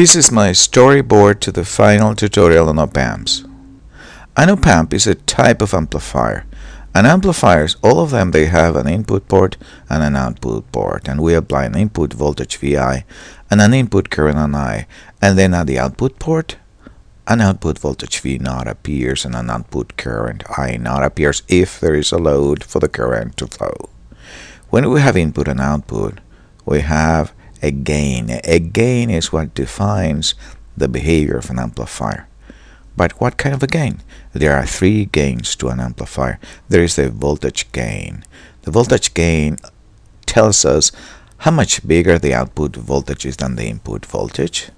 This is my storyboard to the final tutorial on op-amps. An op-amp is a type of amplifier. And amplifiers, all of them, they have an input port and an output port, and we apply an input voltage Vi and an input current Ni, and then at the output port an output voltage V0 appears and an output current I0 appears if there is a load for the current to flow. When we have input and output, we have a gain. A gain is what defines the behavior of an amplifier. But what kind of a gain? There are three gains to an amplifier. There is the voltage gain. The voltage gain tells us how much bigger the output voltage is than the input voltage.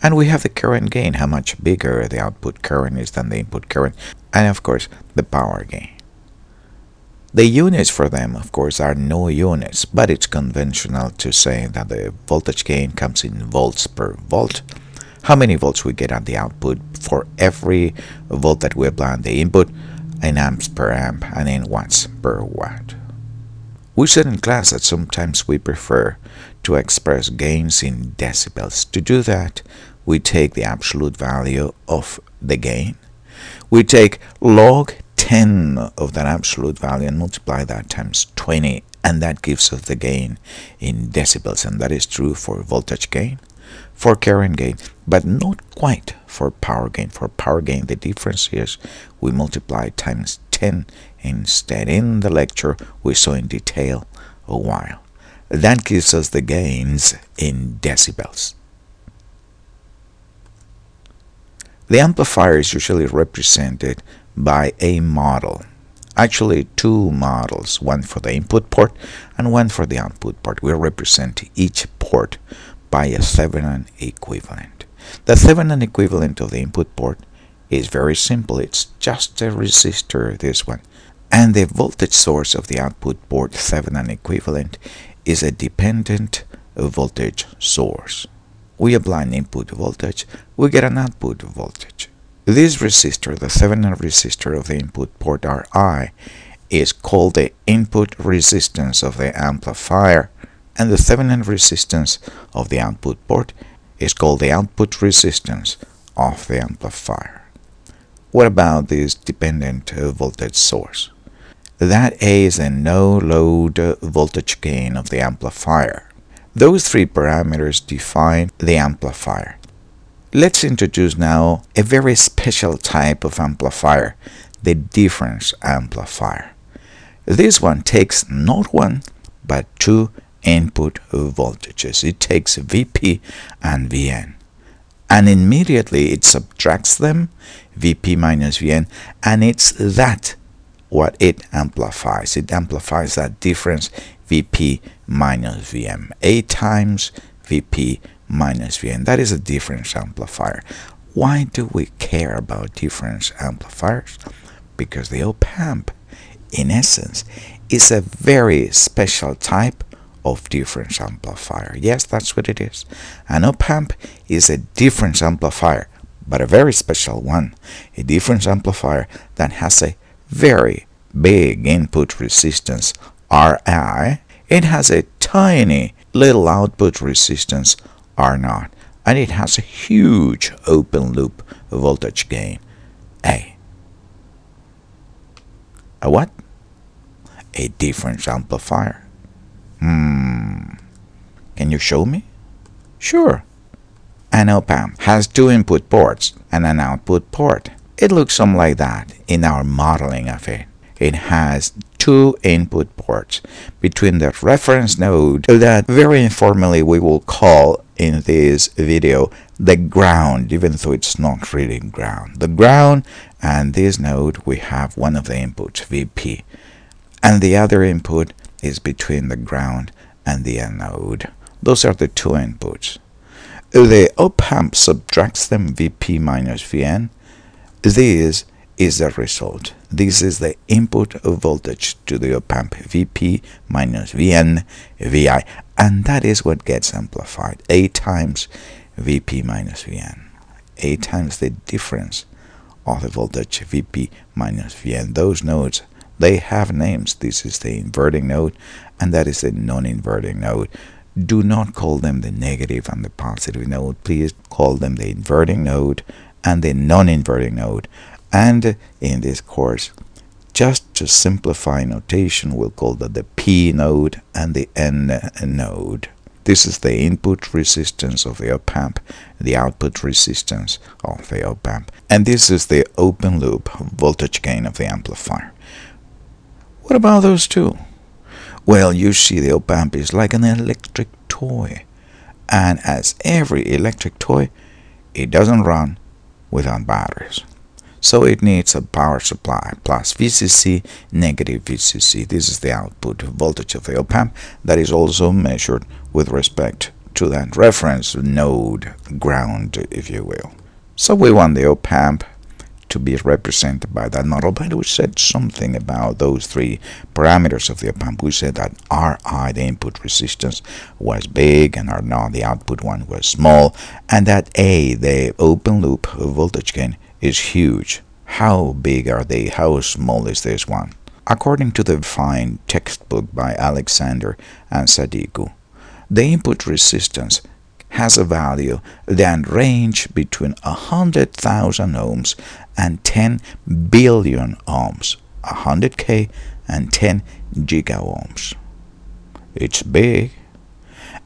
And we have the current gain, how much bigger the output current is than the input current. And of course, the power gain. The units for them, of course, are no units, but it's conventional to say that the voltage gain comes in volts per volt. How many volts we get at the output for every volt that we apply on the input, in amps per amp, and in watts per watt. We said in class that sometimes we prefer to express gains in decibels. To do that, we take the absolute value of the gain. We take log 10 of that absolute value and multiply that times 20, and that gives us the gain in decibels, and that is true for voltage gain, for current gain, but not quite for power gain. For power gain, the difference is we multiply times 10 instead. In the lecture, we saw in detail a while. That gives us the gains in decibels. The amplifier is usually represented by a model. Actually, two models, one for the input port and one for the output port. We represent each port by a Thevenin equivalent. The Thevenin equivalent of the input port is very simple. It's just a resistor, this one. And the voltage source of the output port Thevenin equivalent is a dependent voltage source. We apply an input voltage, we get an output voltage. This resistor, the Thevenin resistor of the input port Ri, is called the input resistance of the amplifier, and the Thevenin resistance of the output port is called the output resistance of the amplifier. What about this dependent voltage source? That is a no-load voltage gain of the amplifier. Those three parameters define the amplifier. Let's introduce now a very special type of amplifier, the difference amplifier. This one takes not one, but two input voltages. It takes Vp and Vn, and immediately it subtracts them, Vp minus Vn, and it's that what it amplifies. It amplifies that difference, Vp minus Vm, 8 times Vp minus Vn. That is a difference amplifier. Why do we care about difference amplifiers? Because the op-amp, in essence, is a very special type of difference amplifier. Yes, that's what it is. An op-amp is a difference amplifier, but a very special one. A difference amplifier that has a very big input resistance, Ri. It has a tiny little output resistance, R0, and it has a huge open loop voltage gain, A. A what? A difference amplifier. Can you show me? Sure. An op-amp has two input ports and an output port. It looks something like that in our modeling of it. It has two input ports between the reference node that very informally we will call in this video the ground, even though it's not really ground. The ground, and this node we have one of the inputs, Vp, and the other input is between the ground and the anode. Those are the two inputs. The op-amp subtracts them, Vp minus Vn. This is the result. This is the input voltage to the op-amp, Vp minus Vn, Vi, and that is what gets amplified, 8 times Vp minus Vn, 8 times the difference of the voltage, Vp minus Vn. Those nodes, they have names. This is the inverting node, and that is the non-inverting node. do not call them the negative and the positive node. Please call them the inverting node and the non-inverting node. And in this course, just to simplify notation, we'll call that the P node and the N node. This is the input resistance of the op-amp, the output resistance of the op-amp, and this is the open loop voltage gain of the amplifier. What about those two? Well, you see the op-amp is like an electric toy, and as every electric toy, it doesn't run without batteries. So it needs a power supply plus VCC, negative VCC. This is the output voltage of the op-amp that is also measured with respect to that reference node, ground, if you will. So we want the op-amp to be represented by that model, but we said something about those three parameters of the op-amp. We said that Ri, the input resistance, was big, and R0, the output one, was small, and that A, the open loop voltage gain, is huge. How big are they? How small is this one? According to the fine textbook by Alexander and Sadiku, the input resistance has a value that range between 100,000 ohms and 10 billion ohms, 100K and 10 gigaohms. It's big.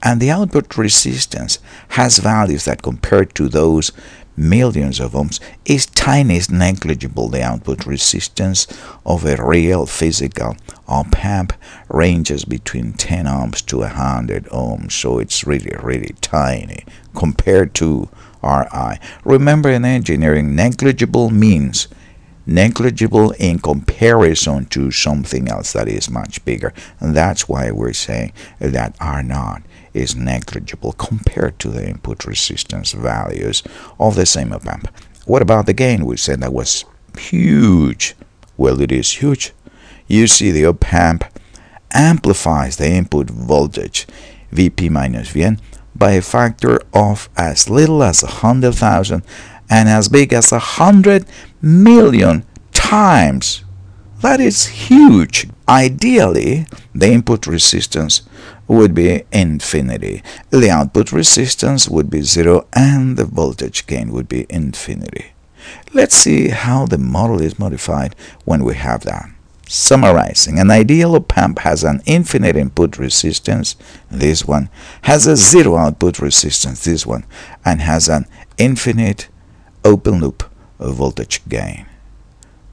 And the output resistance has values that, compared to those millions of ohms, is tiny, is negligible. The output resistance of a real physical op-amp ranges between 10 ohms to 100 ohms, so it's really tiny compared to Ri. Remember, in engineering, negligible means negligible in comparison to something else that is much bigger, and that's why we're saying that R0 is negligible compared to the input resistance values of the same op-amp. What about the gain? We said that was huge. Well, it is huge. You see, the op-amp amplifies the input voltage Vp minus Vn by a factor of as little as 100,000 and as big as 100 million times. That is huge. Ideally, the input resistance would be infinity. The output resistance would be 0 and the voltage gain would be infinity. Let's see how the model is modified when we have that. Summarizing, an ideal op-amp has an infinite input resistance, this one, has a 0 output resistance, this one, and has an infinite open loop voltage gain.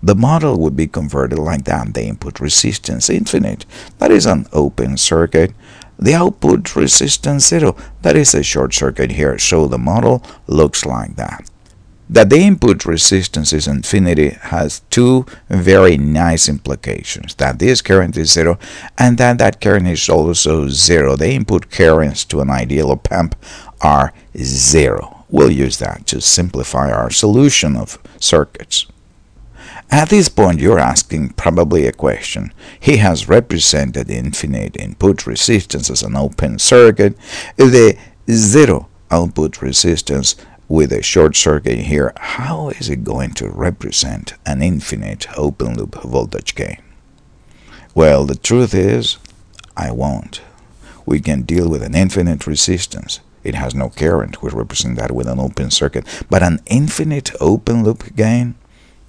The model would be converted like that: the input resistance infinite, that is an open circuit, the output resistance 0, that is a short circuit here, so the model looks like that. That the input resistance is infinity has two very nice implications: that this current is 0 and that current is also 0. The input currents to an ideal op-amp are 0. We'll use that to simplify our solution of circuits. At this point, you're asking probably a question. He has represented infinite input resistance as an open circuit, the 0 output resistance with a short circuit here. How is it going to represent an infinite open loop voltage gain? Well, the truth is, I won't. We can deal with an infinite resistance. It has no current. We represent that with an open circuit. But an infinite open loop gain?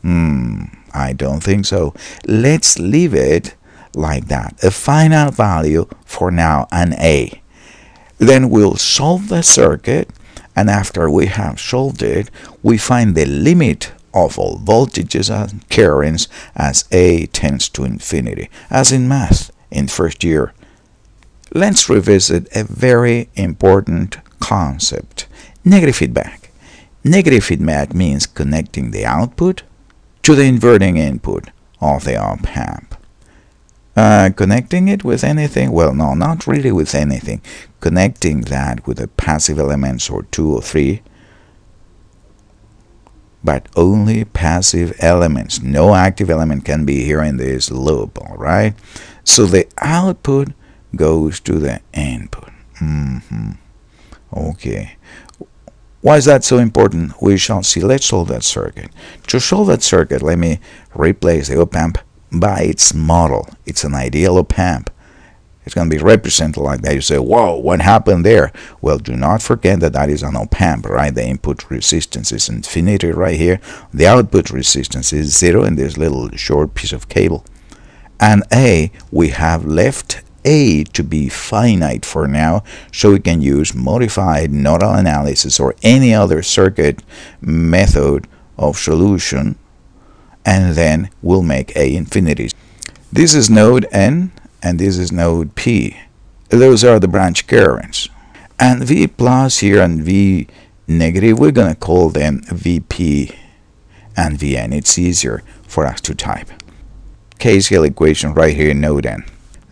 I don't think so. Let's leave it like that. A finite value for now, an A. Then we'll solve the circuit, and after we have solved it, we find the limit of all voltages and currents as A tends to infinity, as in math in first year. Let's revisit a very important concept: negative feedback. Negative feedback means connecting the output to the inverting input of the op-amp. Connecting it with anything? Well, no, not really with anything. Connecting that with the passive elements, or 2 or 3, but only passive elements. No active element can be here in this loop, all right? So the output goes to the input. Okay. Why is that so important? We shall see. Let's solve that circuit. To solve that circuit, let me replace the op-amp by its model. It's an ideal op-amp. It's going to be represented like that. You say, whoa, what happened there? Well, do not forget that that is an op-amp, right? The input resistance is infinity right here. The output resistance is 0 in this little short piece of cable. And A, we have left A to be finite for now, so we can use modified nodal analysis or any other circuit method of solution, and then we'll make A infinity. This is node N, and this is node P. Those are the branch currents. And V plus here and V negative, we're going to call them VP and Vn. It's easier for us to type. KCL equation right here in node N.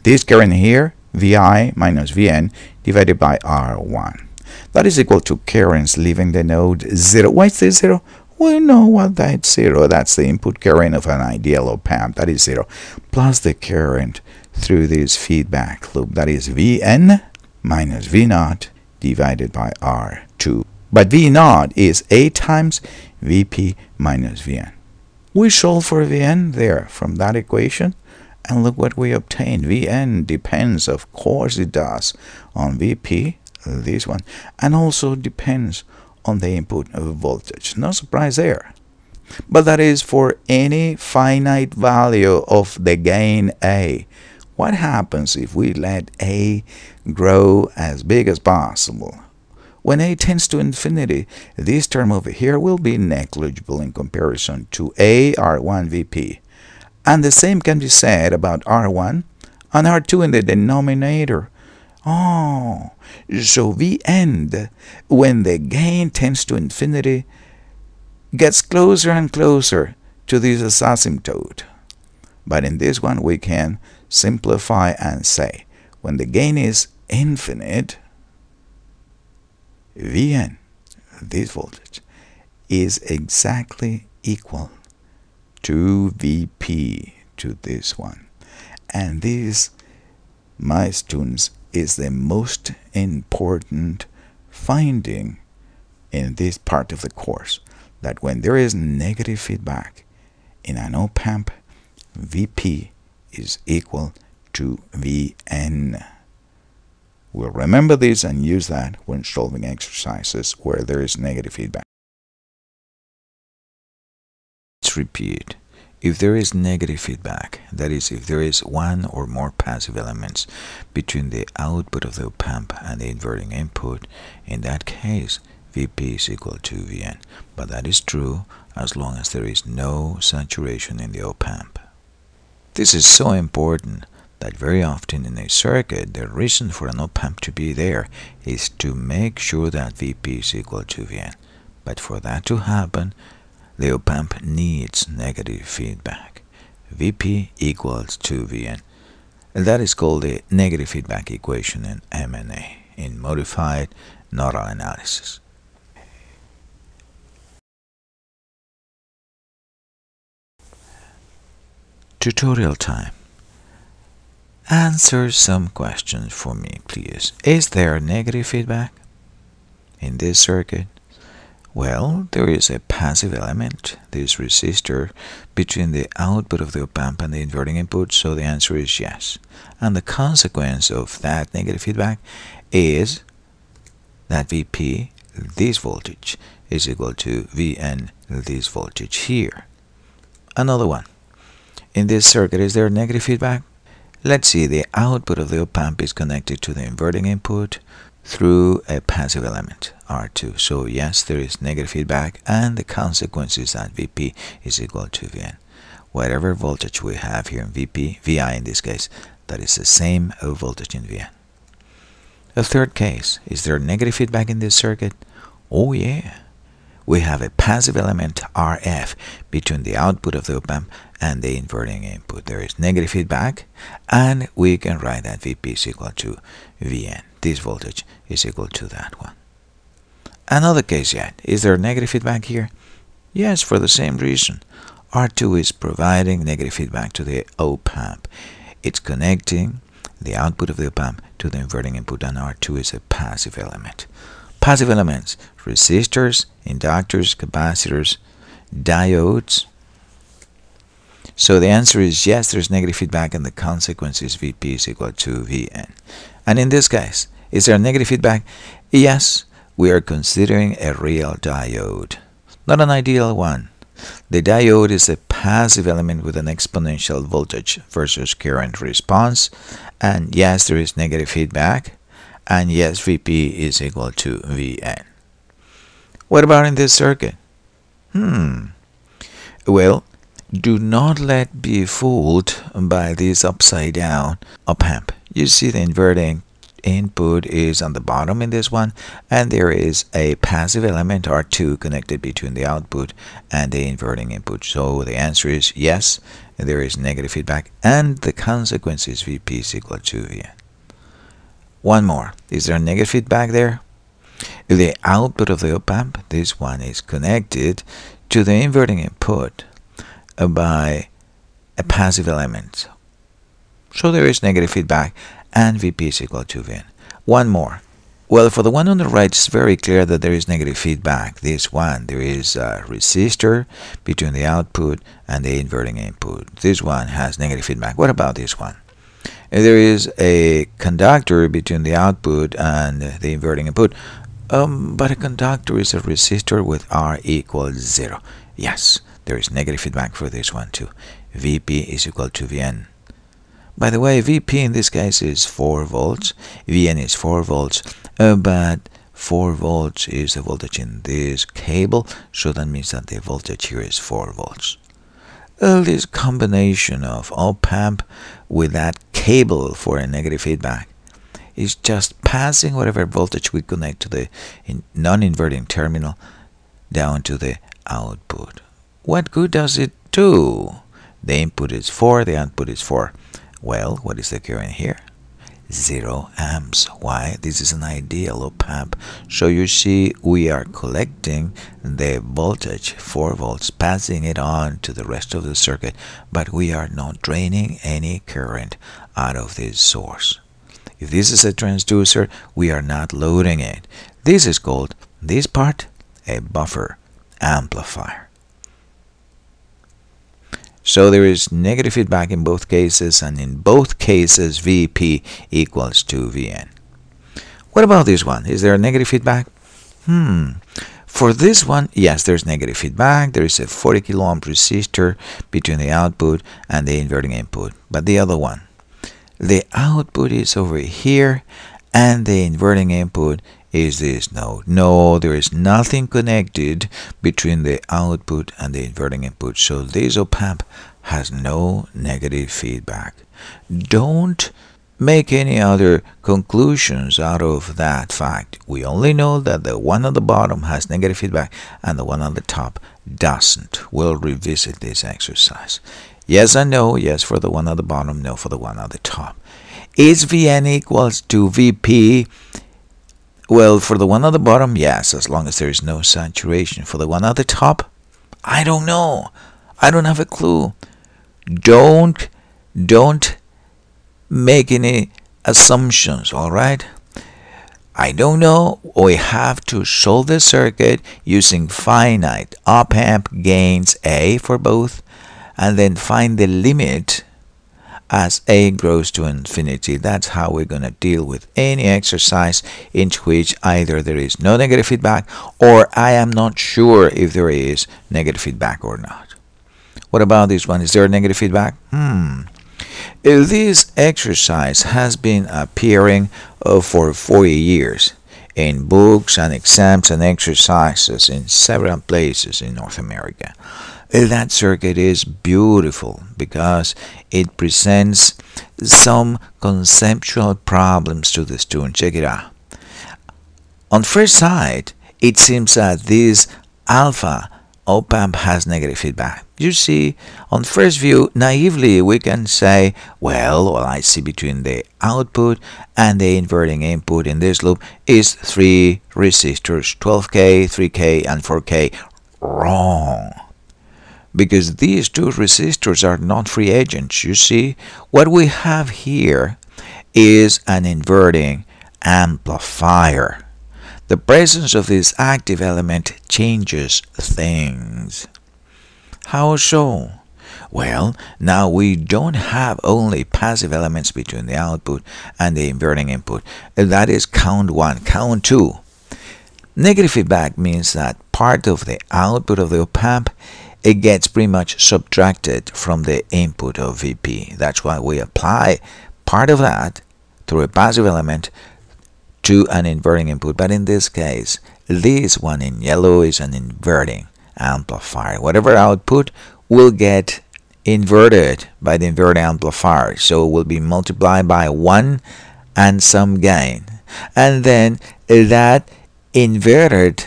This current here, Vi minus Vn divided by R1. That is equal to currents leaving the node 0. Why is this 0? We know what that's 0. That's the input current of an ideal op-amp. That is 0. Plus the current through this feedback loop. That is Vn minus V0 divided by R2. But V0 is A times Vp minus Vn. We solve for Vn there from that equation, and look what we obtain. Vn depends, of course it does, on Vp, this one, and also depends on the input voltage. No surprise there. But that is for any finite value of the gain A. What happens if we let A grow as big as possible? When A tends to infinity, this term over here will be negligible in comparison to A R1 Vp. And the same can be said about R1 and R2 in the denominator. Oh, so Vn, when the gain tends to infinity, gets closer and closer to this asymptote. But in this one we can simplify and say, when the gain is infinite, Vn, this voltage, is exactly equal to Vp, to this one. And this, my students, is the most important finding in this part of the course, that when there is negative feedback in an op-amp, Vp is equal to Vn. We'll remember this and use that when solving exercises where there is negative feedback. Let's repeat. If there is negative feedback, that is, if there is one or more passive elements between the output of the op-amp and the inverting input, in that case, Vp is equal to Vn. But that is true as long as there is no saturation in the op-amp. This is so important that very often in a circuit, the reason for an op-amp to be there is to make sure that Vp is equal to Vn. But for that to happen, the op-amp needs negative feedback. Vp equals to Vn. And that is called the negative feedback equation in M&A, in modified nodal analysis. Tutorial time. Answer some questions for me, please. Is there negative feedback in this circuit? Well, there is a passive element, this resistor, between the output of the op-amp and the inverting input, so the answer is yes. And the consequence of that negative feedback is that Vp, this voltage, is equal to Vn, this voltage here. Another one. In this circuit, is there negative feedback? Let's see, the output of the op-amp is connected to the inverting input through a passive element, R2. So yes, there is negative feedback, and the consequence is that Vp is equal to Vn. Whatever voltage we have here in Vp, Vi in this case, that is the same voltage in Vn. A third case, is there negative feedback in this circuit? Oh yeah. We have a passive element RF between the output of the op-amp and the inverting input. There is negative feedback, and we can write that Vp is equal to Vn. This voltage is equal to that one. Another case yet. Is there negative feedback here? Yes, for the same reason. R2 is providing negative feedback to the op-amp. It's connecting the output of the op-amp to the inverting input, and R2 is a passive element. Passive elements: resistors, inductors, capacitors, diodes, So the answer is yes, there's negative feedback, and the consequence is Vp is equal to Vn. And in this case, is there negative feedback? Yes, we are considering a real diode, not an ideal one. The diode is a passive element with an exponential voltage versus current response, and yes, there is negative feedback, and yes, Vp is equal to Vn. What about in this circuit? Well, do not let be fooled by this upside down op-amp. You see the inverting input is on the bottom in this one, and there is a passive element R2 connected between the output and the inverting input. So the answer is yes, there is negative feedback, and the consequence is Vp is equal to Vn. One more. Is there negative feedback there? If the output of the op-amp, this one, is connected to the inverting input by a passive element, so there is negative feedback, and Vp is equal to Vn. One more. Well, for the one on the right, it's very clear that there is negative feedback. This one, there is a resistor between the output and the inverting input. This one has negative feedback. What about this one? There is a conductor between the output and the inverting input, but a conductor is a resistor with R equals 0. Yes, there is negative feedback for this one too. Vp is equal to Vn. By the way, Vp in this case is 4 volts, Vn is 4 volts, but 4 volts is the voltage in this cable, so that means that the voltage here is 4 volts. This combination of op-amp with that cable for a negative feedback is just passing whatever voltage we connect to the non-inverting terminal down to the output. What good does it do? The input is 4, the output is 4. Well, what is the current here? 0 amps. Why? This is an ideal op-amp. So you see, we are collecting the voltage, 4 volts, passing it on to the rest of the circuit, but we are not draining any current out of this source. If this is a transducer, we are not loading it. This is called, this part, a buffer amplifier. So there is negative feedback in both cases, and in both cases Vp equals to Vn. What about this one? Is there a negative feedback? For this one, yes, there's negative feedback. There is a 40 kilo ohm resistor between the output and the inverting input. But the other one, the output is over here and the inverting input is this node. No, there is nothing connected between the output and the inverting input, so this op-amp has no negative feedback. Don't make any other conclusions out of that fact. We only know that the one on the bottom has negative feedback and the one on the top doesn't. We'll revisit this exercise. Yes and no. Yes for the one on the bottom, no for the one on the top. Is Vn equals to Vp? Well, for the one on the bottom, yes, as long as there is no saturation. For the one on the top, I don't know. I don't have a clue. Don't make any assumptions, all right? I don't know. We have to solve the circuit using finite op-amp gains A for both, and then find the limit as A grows to infinity. That's how we're going to deal with any exercise in which either there is no negative feedback or I am not sure if there is negative feedback or not. What about this one? Is there a negative feedback? This exercise has been appearing for 40 years in books and exams and exercises in several places in North America. That circuit is beautiful because it presents some conceptual problems to the student. Check it out. On first sight, it seems that this alpha op-amp has negative feedback. You see, on first view, naively we can say, well, all I see between the output and the inverting input in this loop is 3 resistors, 12K, 3K, and 4K. Wrong. Because these two resistors are not free agents. You see, what we have here is an inverting amplifier. The presence of this active element changes things. How so? Well, now we don't have only passive elements between the output and the inverting input. That is count 1, count 2. Negative feedback means that part of the output of the op-amp, it gets pretty much subtracted from the input of VP. That's why we apply part of that through a passive element to an inverting input. But in this case, this one in yellow is an inverting amplifier. Whatever output will get inverted by the inverting amplifier, so it will be multiplied by 1 and some gain, and then that inverted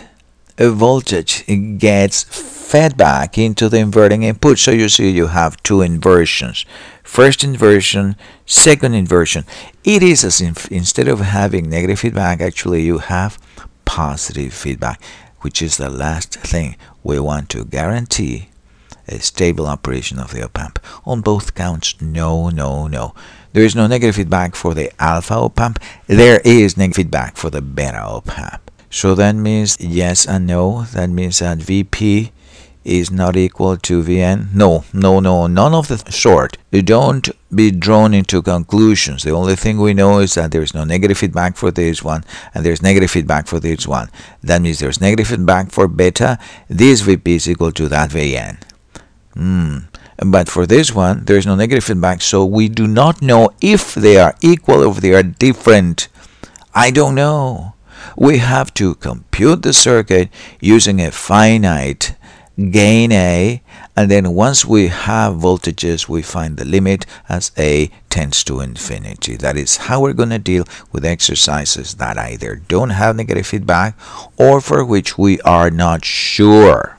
voltage gets fed back into the inverting input. So you see you have two inversions, first inversion, second inversion. It is as if instead of having negative feedback, actually you have positive feedback, which is the last thing we want to guarantee a stable operation of the op-amp. On both counts, no. There is no negative feedback for the alpha op-amp. There is negative feedback for the beta op-amp. So that means yes and no. That means that VP is not equal to Vn. No, none of the sort. You don't be drawn into conclusions. The only thing we know is that there is no negative feedback for this one, and there's negative feedback for this one. That means there's negative feedback for beta. This VP is equal to that Vn. But for this one, there is no negative feedback, so we do not know if they are equal or if they are different. I don't know. We have to compute the circuit using a finite gain A, and then once we have voltages, we find the limit as A tends to infinity. That is how we're going to deal with exercises that either don't have negative feedback or for which we are not sure.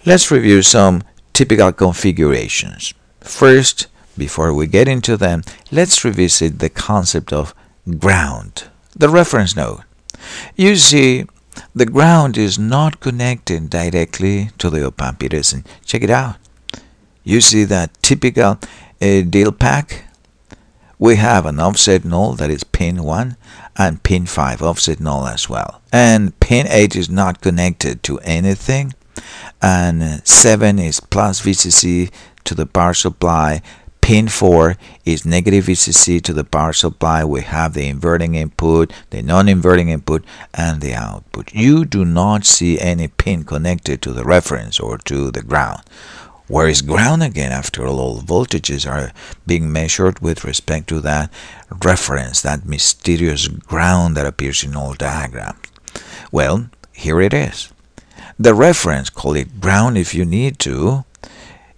Let's review some typical configurations. First, before we get into them, let's revisit the concept of ground, the reference node. You see, the ground is not connected directly to the op-amp. It isn't. Check it out. You see that typical deal pack? We have an offset null, that is pin 1, and pin 5 offset null as well. And pin 8 is not connected to anything. And 7 is plus VCC to the power supply. Pin 4 is negative VCC to the power supply. We have the inverting input, the non-inverting input, and the output. You do not see any pin connected to the reference or to the ground. Where is ground again? After all voltages are being measured with respect to that reference, that mysterious ground that appears in all diagrams. Well, here it is. The reference, call it ground if you need to,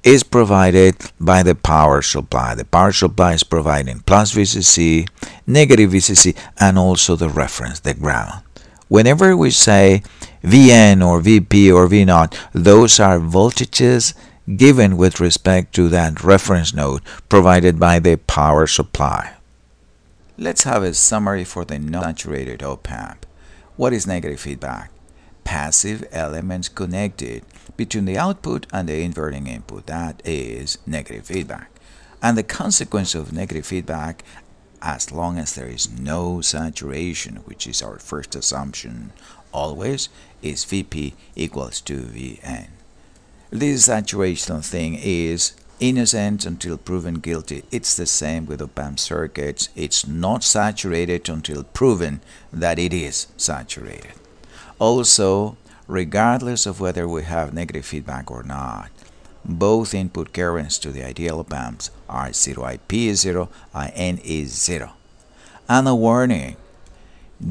is provided by the power supply. The power supply is providing plus VCC, negative VCC, and also the reference, the ground. Whenever we say Vn or Vp or V0, those are voltages given with respect to that reference node provided by the power supply. Let's have a summary for the non-saturated op-amp. What is negative feedback? Passive elements connected between the output and the inverting input. That is negative feedback. And the consequence of negative feedback, as long as there is no saturation, which is our first assumption always, is Vp equals to Vn. This saturation thing is innocent until proven guilty. It's the same with op-amp circuits. It's not saturated until proven that it is saturated. Also, regardless of whether we have negative feedback or not, both input currents to the ideal op-amps are 0. Ip is 0, In is 0. And a warning,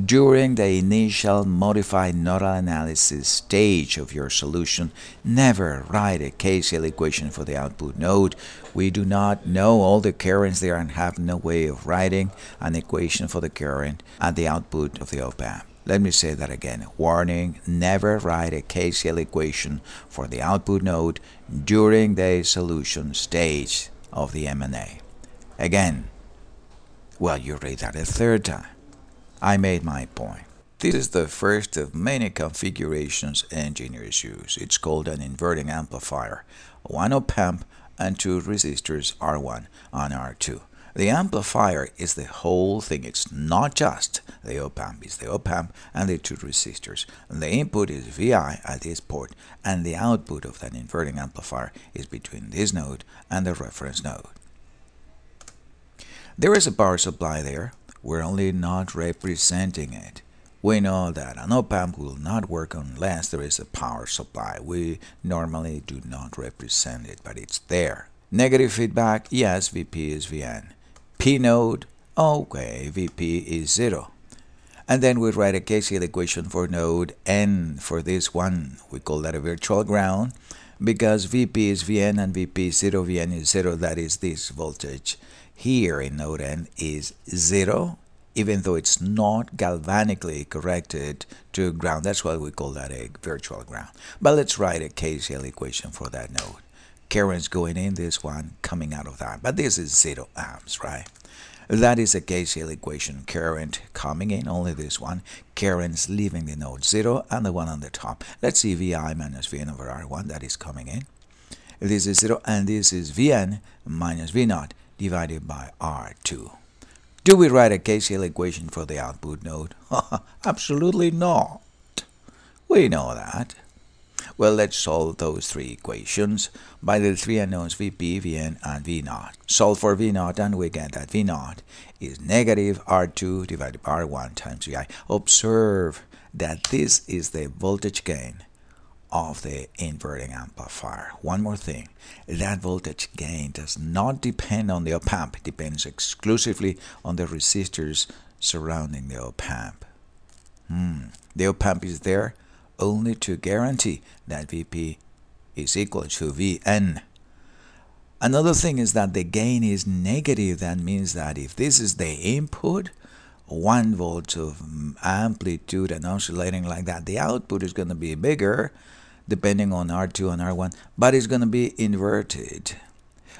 during the initial modified nodal analysis stage of your solution, never write a KCL equation for the output node. We do not know all the currents there and have no way of writing an equation for the current at the output of the op-amp. Let me say that again. Warning, never write a KCL equation for the output node during the solution stage of the M&A. Again, well, you read that a third time. I made my point. This is the first of many configurations engineers use. It's called an inverting amplifier. One op-amp and two resistors R1 and R2. The amplifier is the whole thing. It's not just the op-amp. It's the op-amp and the two resistors. And the input is VI at this port, and the output of that inverting amplifier is between this node and the reference node. There is a power supply there. We're only not representing it. We know that an op-amp will not work unless there is a power supply. We normally do not represent it, but it's there. Negative feedback, yes, VP is Vn. P node, okay, VP is 0. And then we write a KCL equation for node N for this one. We call that a virtual ground because VP is Vn and VP is 0, Vn is 0, that is this voltage here in node N is 0. Even though it's not galvanically corrected to ground. That's why we call that a virtual ground. But let's write a KCL equation for that node. Current's going in, this one coming out of that. But this is 0 amps, right? That is a KCL equation. Current coming in, only this one. Current's leaving the node 0 and the one on the top. Let's see VI minus Vn over R1, that is coming in. This is 0 and this is Vn minus V0 divided by R2. Do we write a KCL equation for the output node? Absolutely not. We know that. Well, let's solve those three equations by the three unknowns Vp, Vn, and V0. Solve for V0 and we get that V0 is negative R2 divided by R1 times Vi. Observe that this is the voltage gain of the inverting amplifier. One more thing, that voltage gain does not depend on the op-amp. It depends exclusively on the resistors surrounding the op-amp. The op-amp is there only to guarantee that Vp is equal to Vn. Another thing is that the gain is negative. That means that if this is the input, 1 volt of amplitude and oscillating like that, the output is going to be bigger depending on R2 and R1, but it's going to be inverted.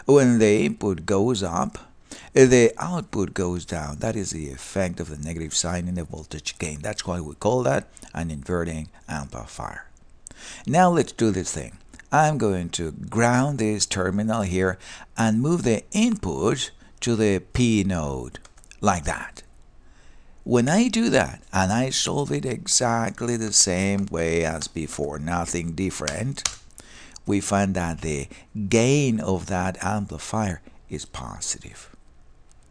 When the input goes up, the output goes down. That is the effect of the negative sign in the voltage gain. That's why we call that an inverting amplifier. Now let's do this thing. I'm going to ground this terminal here and move the input to the P node like that. When I do that, and I solve it exactly the same way as before, nothing different, we find that the gain of that amplifier is positive.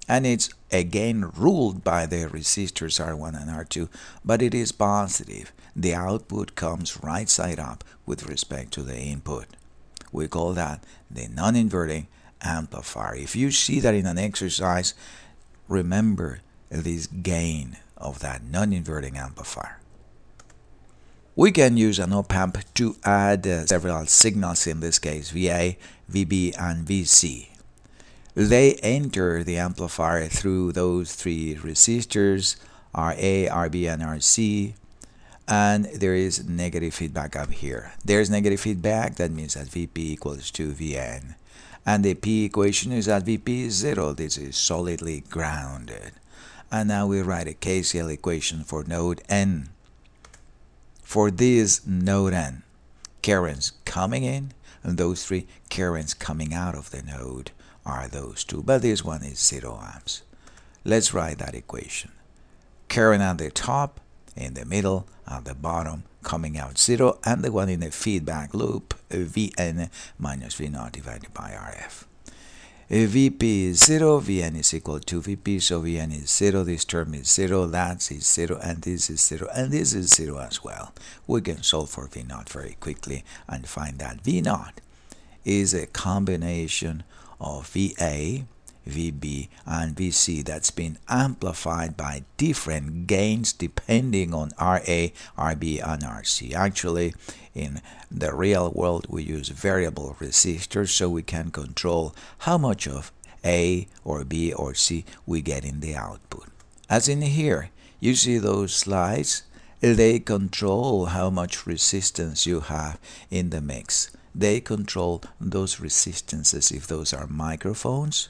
And it's again ruled by the resistors R1 and R2, but it is positive. The output comes right side up with respect to the input. We call that the non-inverting amplifier. If you see that in an exercise, remember this gain of that non-inverting amplifier. We can use an op-amp to add several signals, in this case VA, VB, and VC. They enter the amplifier through those three resistors, RA, RB, and RC, and there is negative feedback up here. There's negative feedback, that means that VP equals to Vn. And the P equation is that VP is 0, this is solidly grounded. And now we write a KCL equation for node N. For this node N, currents coming in, and those three currents coming out of the node are those two, but this one is 0 amps. Let's write that equation. Current at the top, in the middle, at the bottom, coming out 0, and the one in the feedback loop, Vn minus V0 divided by Rf. Vp is 0, Vn is equal to Vp, so Vn is 0, this term is 0, that is 0, and this is 0, and this is 0 as well. We can solve for V0 very quickly and find that V0 is a combination of VA, VB, and VC that's been amplified by different gains depending on RA, RB, and RC. Actually, in the real world, we use variable resistors so we can control how much of A or B or C we get in the output. As in here, you see those slides, they control how much resistance you have in the mix. They control those resistances. If those are microphones,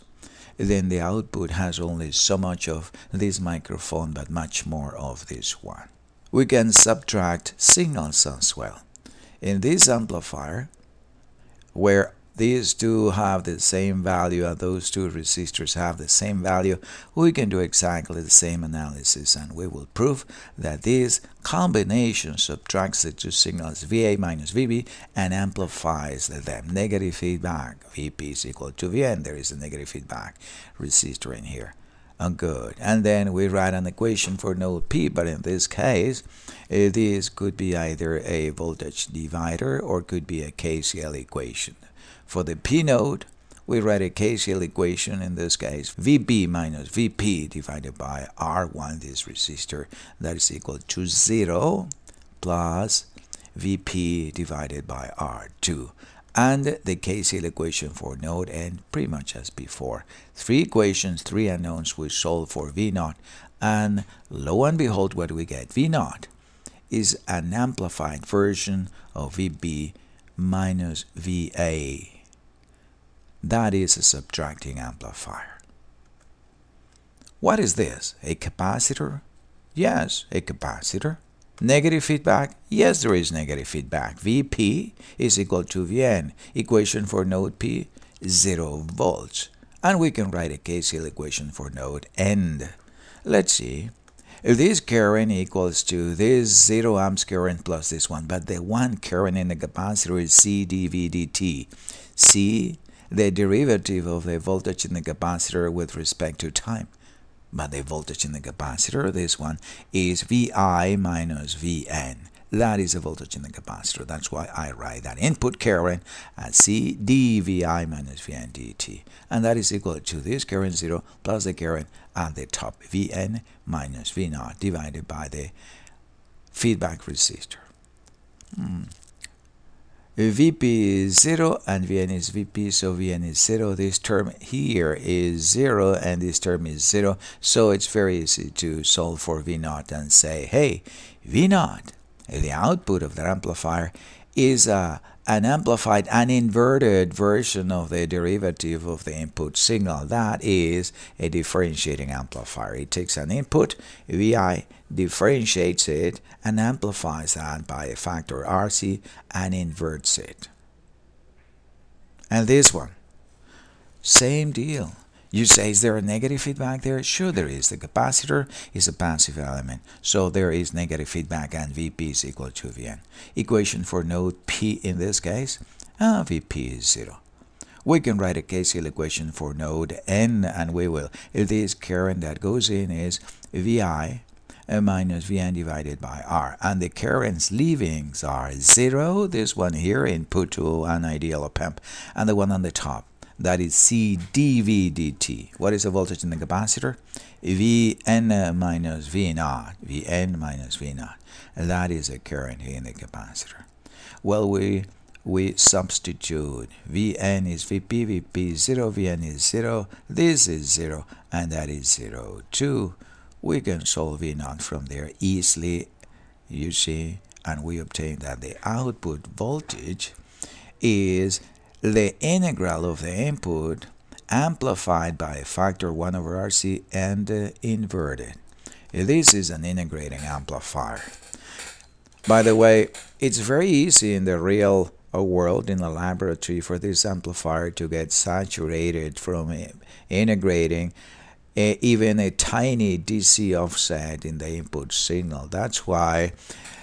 then the output has only so much of this microphone but much more of this one. We can subtract signals as well. In this amplifier, where these two have the same value and those two resistors have the same value, we can do exactly the same analysis, and we will prove that this combination subtracts the two signals VA minus VB and amplifies them. Negative feedback, VP is equal to VN. There is a negative feedback resistor in here. Good. And then we write an equation for node P, but in this case, this could be either a voltage divider or could be a KCL equation. For the P node, we write a KCL equation, in this case, VB minus VP divided by R1, this resistor, that is equal to 0 plus VP divided by R2. And the KCL equation for node N, pretty much as before. 3 equations, 3 unknowns, we solve for V0, and lo and behold, what do we get? V0 is an amplified version of VB minus VA. That is a subtracting amplifier. What is this? A capacitor? Yes, a capacitor. Negative feedback? Yes, there is negative feedback. VP is equal to Vn. Equation for node P, 0 volts. And we can write a KCL equation for node N. Let's see. If this current equals to this 0 amps current plus this one, but the one current in the capacitor is C dV dt. C, the derivative of the voltage in the capacitor with respect to time. But the voltage in the capacitor, this one, is VI minus Vn. That is the voltage in the capacitor. That's why I write that input current as C dVi minus Vn dt. And that is equal to this current 0 plus the current at the top, Vn minus V0, divided by the feedback resistor. Vp is 0 and Vn is Vp, so Vn is 0. This term here is 0 and this term is 0, so it's very easy to solve for V0 and say, hey, V0, the output of the amplifier, is an amplified, an inverted version of the derivative of the input signal. That is a differentiating amplifier. It takes an input, Vi, differentiates it, and amplifies that by a factor RC and inverts it. And this one, same deal. You say, is there a negative feedback there? Sure there is. The capacitor is a passive element, so there is negative feedback and Vp is equal to Vn. Equation for node P in this case, Vp is 0. We can write a KCL equation for node N, and we will. This current that goes in is Vi minus Vn divided by R, and the currents leavings are 0, this one here, input to an ideal op-amp, and the one on the top, that is C dV dt. What is the voltage in the capacitor? Vn minus V0, Vn minus V0. That is a current here in the capacitor. Well, we substitute. Vn is Vp, Vp is 0, Vn is 0, this is 0, and that is 0 too. We can solve V0 from there easily, you see, and we obtain that the output voltage is the integral of the input amplified by a factor 1 over RC and inverted. This is an integrating amplifier. By the way, it's very easy in the real world, in the laboratory, for this amplifier to get saturated from integrating even a tiny DC offset in the input signal. That's why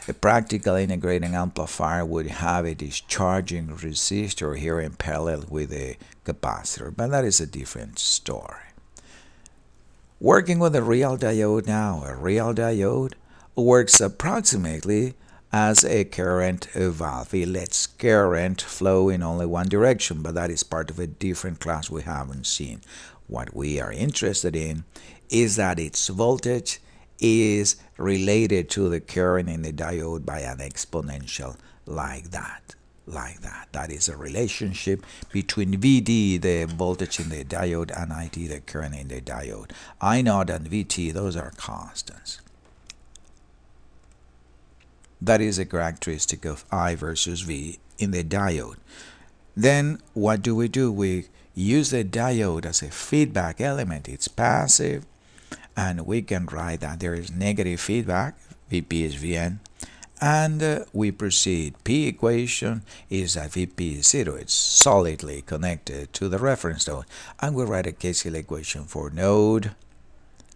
a practical integrating amplifier would have a discharging resistor here in parallel with a capacitor, but that is a different story. Working with a real diode now, a real diode works approximately as a current valve. It lets current flow in only one direction, but that is part of a different class we haven't seen. What we are interested in is that its voltage is related to the current in the diode by an exponential like that. That is a relationship between Vd, the voltage in the diode, and It, the current in the diode. I0 and Vt, those are constants. That is a characteristic of I versus V in the diode. Then what do? We use the diode as a feedback element. It's passive, and we can write that there is negative feedback, Vp is Vn, And we proceed. P equation is that Vp is 0. It's solidly connected to the reference node. And we write a KCL equation for node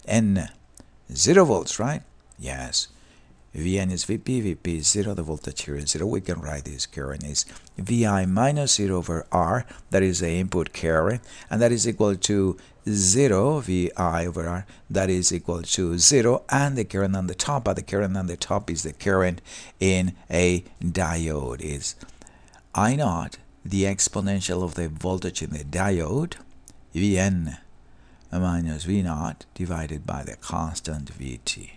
N. 0 volts, right? Yes. Vn is Vp, Vp is 0, the voltage here is 0. We can write this current is Vi minus 0 over R, that is the input current, and that is equal to 0, Vi over R, that is equal to 0, and the current on the top, but the current on the top is the current in a diode, is I naught, the exponential of the voltage in the diode, Vn minus V naught divided by the constant Vt.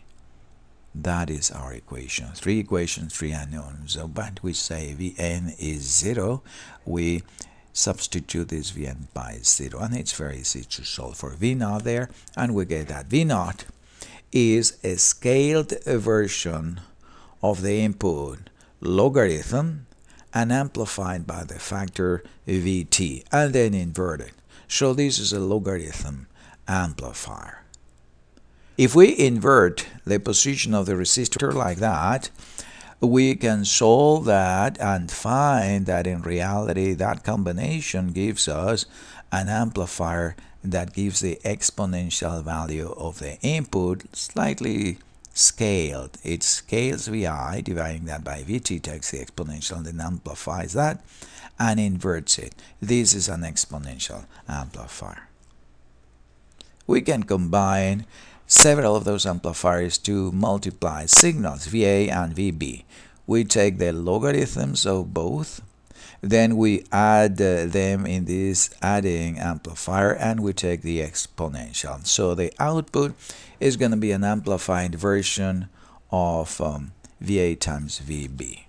That is our equation. 3 equations, 3 unknowns. So, but we say Vn is 0. We substitute this Vn by 0. And it's very easy to solve for V naught there. And we get that V naught is a scaled version of the input logarithm and amplified by the factor Vt and then inverted. So this is a logarithm amplifier. If we invert the position of the resistor like that, we can solve that and find that in reality that combination gives us an amplifier that gives the exponential value of the input slightly scaled. It scales Vi, dividing that by Vt, takes the exponential and then amplifies that and inverts it. This is an exponential amplifier. We can combine several of those amplifiers to multiply signals Va and Vb. We take the logarithms of both, then we add them in this adding amplifier, and we take the exponential. So the output is going to be an amplified version of Va times Vb.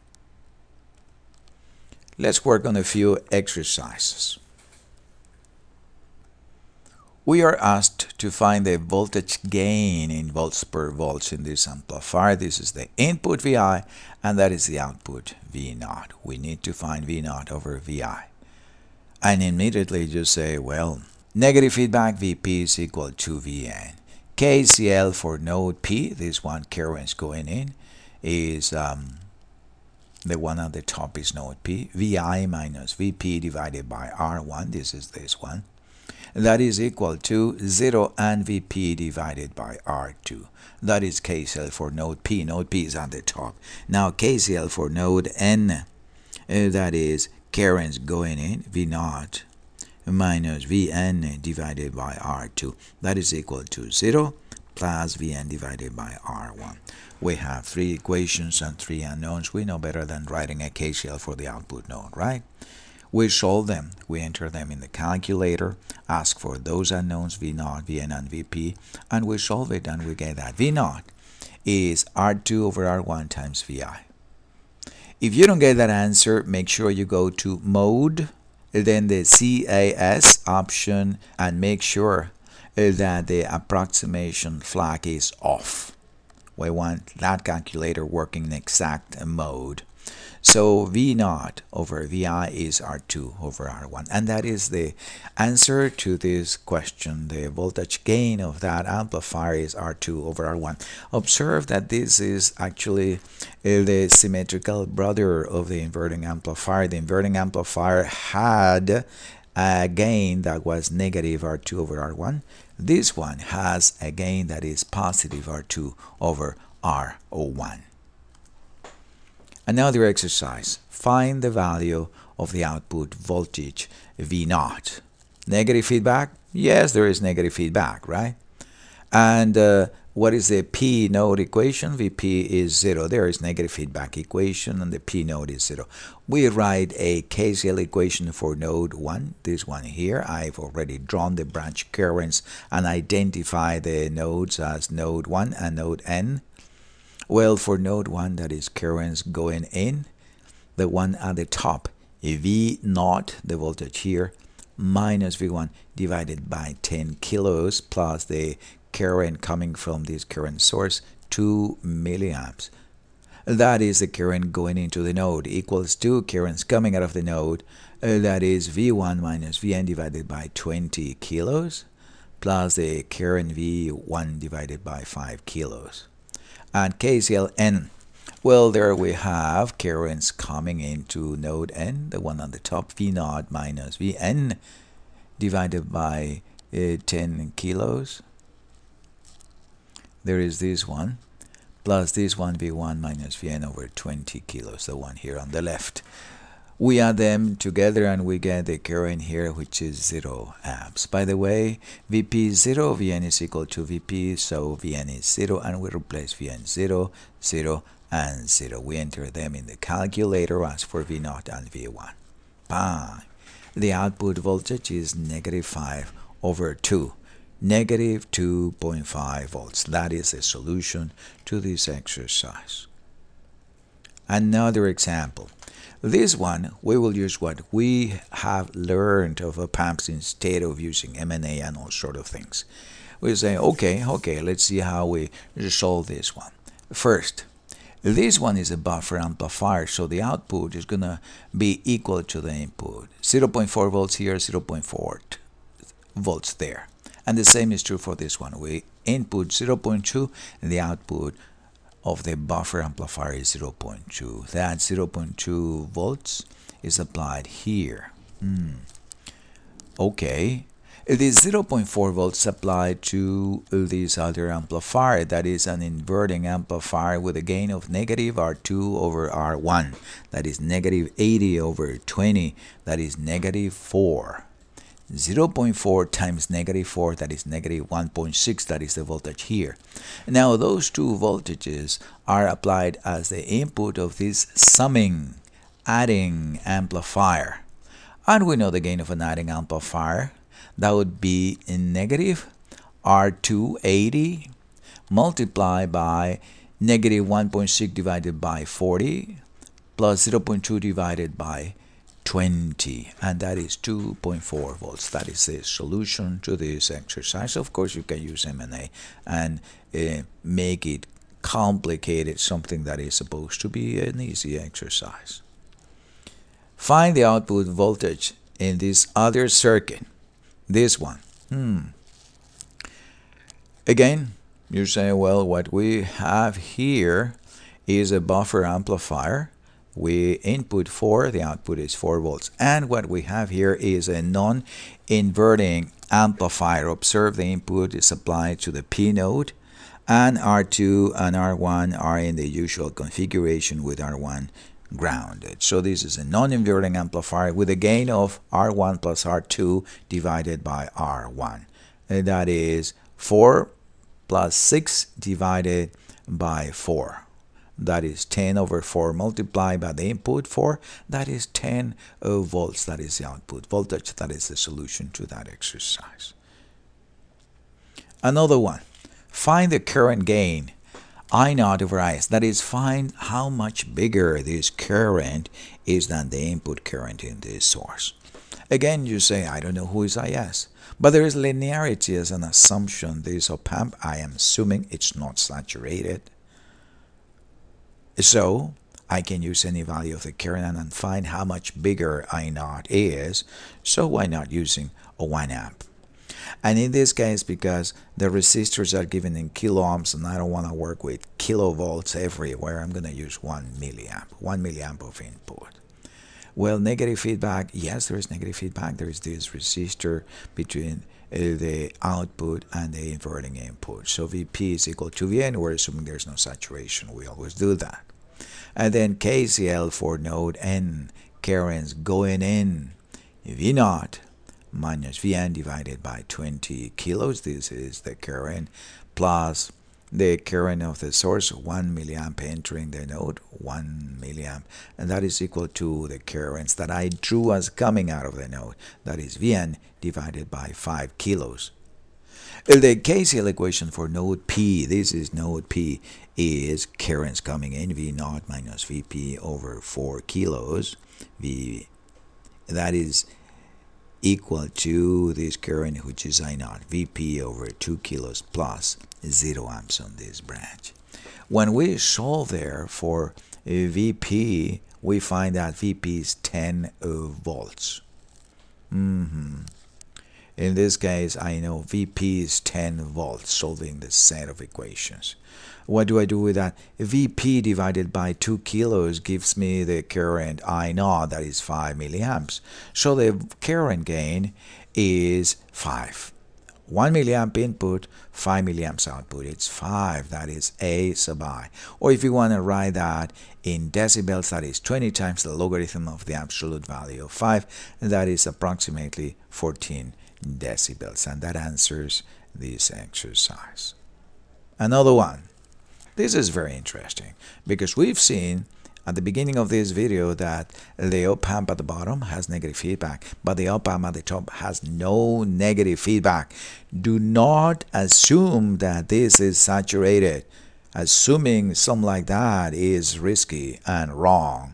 Let's work on a few exercises. We are asked to find the voltage gain in volts per volts in this amplifier. This is the input Vi, and that is the output V naught. We need to find V naught over Vi. And immediately just say, well, negative feedback Vp is equal to Vn. KCL for node P, this one currents going in, is the one at the top is node P. Vi minus Vp divided by R1, this is this one. That is equal to 0 and Vp divided by R2. That is KCL for node P. Node P is on the top. Now KCL for node N, that is currents going in, V naught minus Vn divided by R2. That is equal to 0 plus Vn divided by R1. We have 3 equations and 3 unknowns. We know better than writing a KCL for the output node, right? We solve them. We enter them in the calculator, ask for those unknowns, V naught, Vn, and Vp, and we solve it, and we get that V naught is R2 over R1 times Vi. If you don't get that answer, make sure you go to Mode, then the CAS option, and make sure that the approximation flag is off. We want that calculator working in exact mode. So V naught over Vi is R2 over R1. And that is the answer to this question. The voltage gain of that amplifier is R2 over R1. Observe that this is actually the symmetrical brother of the inverting amplifier. The inverting amplifier had a gain that was negative R2 over R1. This one has a gain that is positive R2 over R01. And now the exercise. Find the value of the output voltage V naught. Negative feedback? Yes, there is negative feedback, right? And what is the P node equation? Vp is 0. There is negative feedback equation, and the P node is 0. We write a KCL equation for node 1, this one here. I've already drawn the branch currents and identified the nodes as node 1 and node N. Well, for node 1, that is currents going in, the one at the top, V naught, the voltage here, minus V1 divided by 10 kilos plus the current coming from this current source, 2 milliamps. That is the current going into the node, equals to currents coming out of the node, that is V1 minus Vn divided by 20 kilos, plus the current V1 divided by 5 kilos. And KCL N, Well, there we have currents coming into node N, the one on the top, V0 minus Vn divided by 10 kilos. There is this one, plus this one, V1 minus Vn over 20 kilos, the one here on the left. We add them together and we get the current here, which is 0 amps. By the way, Vp is 0, Vn is equal to Vp, so Vn is 0, and we replace Vn 0, 0, and 0. We enter them in the calculator as for V0 and V1. Bang! The output voltage is -5 over 2. Negative 2.5 volts. That is the solution to this exercise. Another example. This one, we will use what we have learned of op-amps instead of using M&A and all sort of things. We say, okay, let's see how we solve this one. First, this one is a buffer amplifier, so the output is going to be equal to the input. 0.4 volts here, 0.4 volts there. And the same is true for this one. We input 0.2 and the output of the buffer amplifier is 0.2. That 0.2 volts is applied here. Okay. This 0.4 volts applied to this other amplifier, that is an inverting amplifier with a gain of negative R2 over R1. That is negative 80 over 20. That is negative 4. 0.4 times negative 4, that is negative 1.6, that is the voltage here. Now those two voltages are applied as the input of this summing, adding amplifier. And we know the gain of an adding amplifier. That would be in negative R280 multiplied by negative 1.6 divided by 40 plus 0.2 divided by 20, and that is 2.4 volts. That is the solution to this exercise. Of course, you can use M&A and make it complicated, something that is supposed to be an easy exercise. Find the output voltage in this other circuit, this one. Again, you say, well, what we have here is a buffer amplifier. We input 4, the output is 4 volts. And what we have here is a non-inverting amplifier. Observe the input is applied to the P node, and R2 and R1 are in the usual configuration with R1 grounded. So this is a non-inverting amplifier with a gain of R1 plus R2 divided by R1. And that is 4 plus 6 divided by 4. That is 10 over 4 multiplied by the input 4. That is 10 volts. That is the output voltage. That is the solution to that exercise. Another one. Find the current gain I0 over Is. That is, find how much bigger this current is than the input current in this source. Again, you say, I don't know who is Is. But there is linearity as an assumption. This op-amp, I am assuming it's not saturated. So I can use any value of the current and find how much bigger I0 is. So why not using a 1 amp? And in this case, because the resistors are given in kilo ohms and I don't want to work with kilovolts everywhere, I'm going to use 1 milliamp, 1 milliamp of input. Well, negative feedback, yes, there is negative feedback. There is this resistor between the output and the inverting input. So Vp is equal to Vn. We're assuming there's no saturation. We always do that. And then KCL for node N, currents going in, V0 minus Vn divided by 20 kilos. This is the current plus the current of the source, 1 milliamp entering the node, 1 milliamp, and that is equal to the currents that I drew as coming out of the node. That is Vn divided by 5 kilos. The KCL equation for node P, this is node P, is currents coming in, V0 minus Vp over 4 kilos. That is equal to this current, which is I0, Vp over 2 kilos plus 0 amps on this branch. When we solve there for Vp, we find that Vp is 10 volts. In this case, I know VP is 10 volts, solving the set of equations. What do I do with that? VP divided by 2 kilos gives me the current I naught, that is 5 milliamps. So the current gain is 5. 1 milliamp input, 5 milliamps output. It's 5, that is A sub I. Or if you want to write that in decibels, that is 20 times the logarithm of the absolute value of 5, and that is approximately 14 decibels. And that answers this exercise. Another one. This is very interesting because we've seen at the beginning of this video that the op-amp at the bottom has negative feedback, but the op-amp at the top has no negative feedback. Do not assume that this is saturated. Assuming something like that is risky and wrong.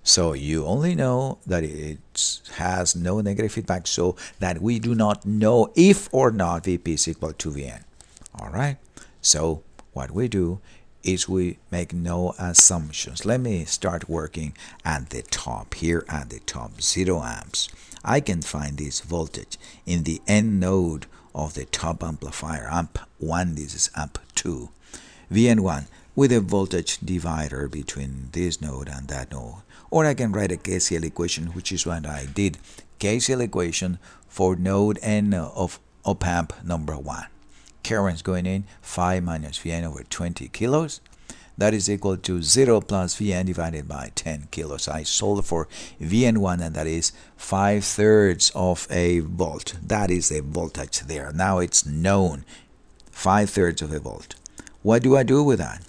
So you only know that it has no negative feedback, so that we do not know if or not VP is equal to Vn. All right, so what we do is we make no assumptions. Let me start working at the top. Here at the top, 0 amps. I can find this voltage in the N node of the top amplifier, amp 1, this is amp 2, Vn1, with a voltage divider between this node and that node. Or I can write a KCL equation, which is what I did. KCL equation for node N of op-amp number 1. Currents going in 5 minus Vn over 20 kilos. That is equal to 0 plus Vn divided by 10 kilos. I solved for Vn1, and that is 5/3 of a volt. That is a voltage there. Now it's known, 5/3 of a volt. What do I do with that?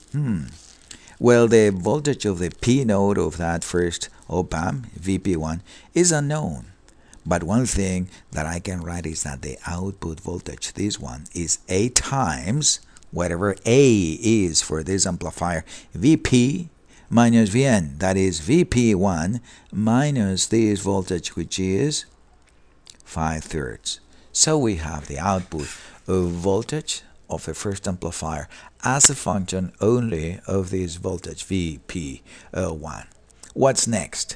Well, the voltage of the P node of that first op-amp, VP1, is unknown. But one thing that I can write is that the output voltage, this one, is A times whatever A is for this amplifier, VP minus Vn. That is VP1 minus this voltage, which is 5/3. So we have the output of voltage of the first amplifier as a function only of this voltage, VP1. What's next?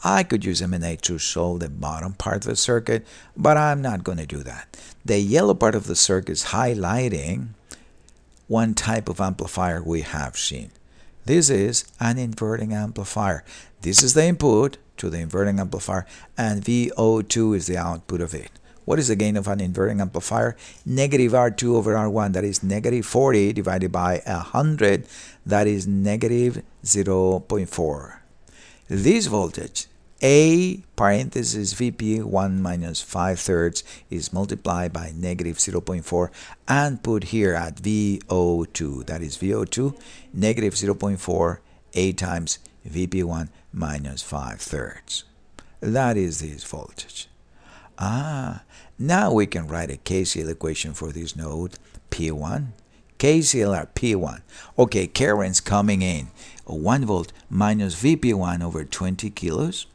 I could use M&A to solve the bottom part of the circuit, but I'm not going to do that. The yellow part of the circuit is highlighting one type of amplifier we have seen. This is an inverting amplifier. This is the input to the inverting amplifier, and VO2 is the output of it. What is the gain of an inverting amplifier? Negative R2 over R1, that is negative 40 divided by 100, that is negative 0.4. This voltage, A parenthesis VP1 minus 5/3, is multiplied by negative 0.4 and put here at VO2. That is VO2, negative 0.4, A times VP1 minus 5/3. That is this voltage. Now we can write a KCL equation for this node, P1. KCL at P1. Okay, currents coming in. 1 volt minus VP1 over 20 kilos.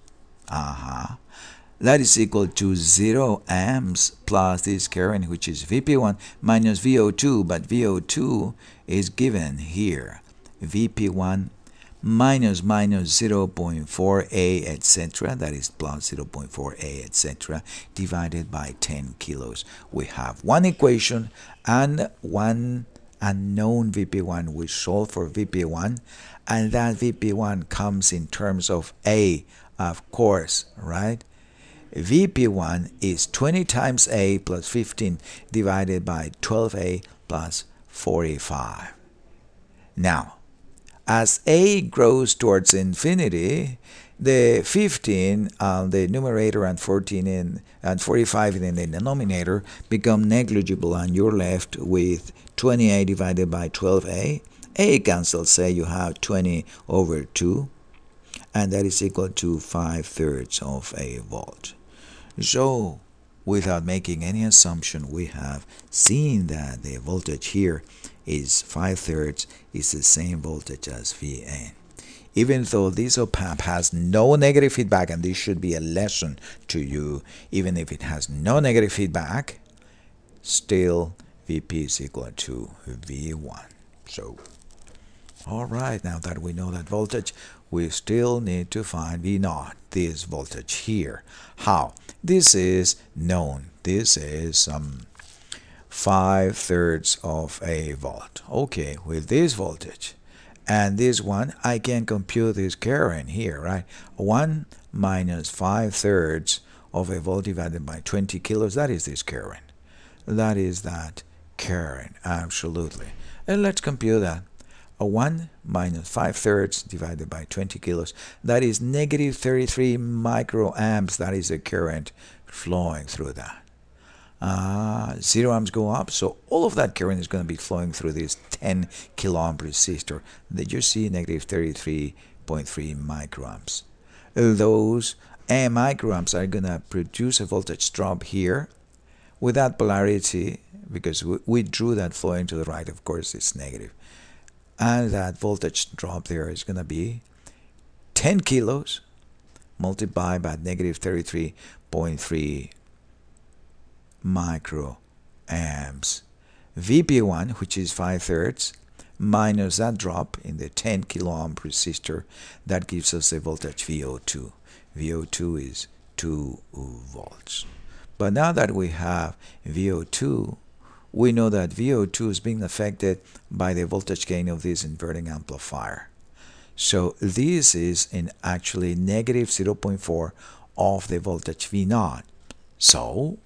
That is equal to 0 amps plus this current, which is VP1 minus VO2, but VO2 is given here. VP1 minus 0.4A, etc. That is plus 0.4A, etc. divided by 10 kilos. We have one equation and one unknown VP1. We solve for VP1, and that VP1 comes in terms of A, of course, right? VP1 is 20 times A plus 15 divided by 12A plus 45. Now, as A grows towards infinity, the 15 on the numerator and 45 in the denominator become negligible, and you're left with 20A divided by 12A. A cancels, say you have 20 over 2, and that is equal to 5/3 of a volt. So, without making any assumption, we have seen that the voltage here is 5/3 is the same voltage as Vn. Even though this op-amp has no negative feedback, and this should be a lesson to you, even if it has no negative feedback, still Vp is equal to V1. So, alright, now that we know that voltage, we still need to find V0, this voltage here. How? This is known. this is 5/3 of a volt. Okay, with this voltage and this one, I can compute this current here, right? 1 minus 5/3 of a volt divided by 20 kilos, that is this current. That is that current, absolutely. And let's compute that. 1 minus 5/3 divided by 20 kilos, that is negative 33 microamps. That is the current flowing through that. 0 amps go up, so all of that current is going to be flowing through this 10 kilo amp resistor that you see, negative 33.3 microamps. Those microamps are going to produce a voltage drop here with that polarity, because we drew that flowing to the right, of course it's negative. And that voltage drop there is going to be 10 kilos multiplied by negative 33.3 microamps. VP1, which is 5/3, minus that drop in the 10 kilo amp resistor, that gives us a voltage VO2. VO2 is 2 volts. But now that we have VO2, we know that VO2 is being affected by the voltage gain of this inverting amplifier. So this is in actually negative 0.4 of the voltage V0. So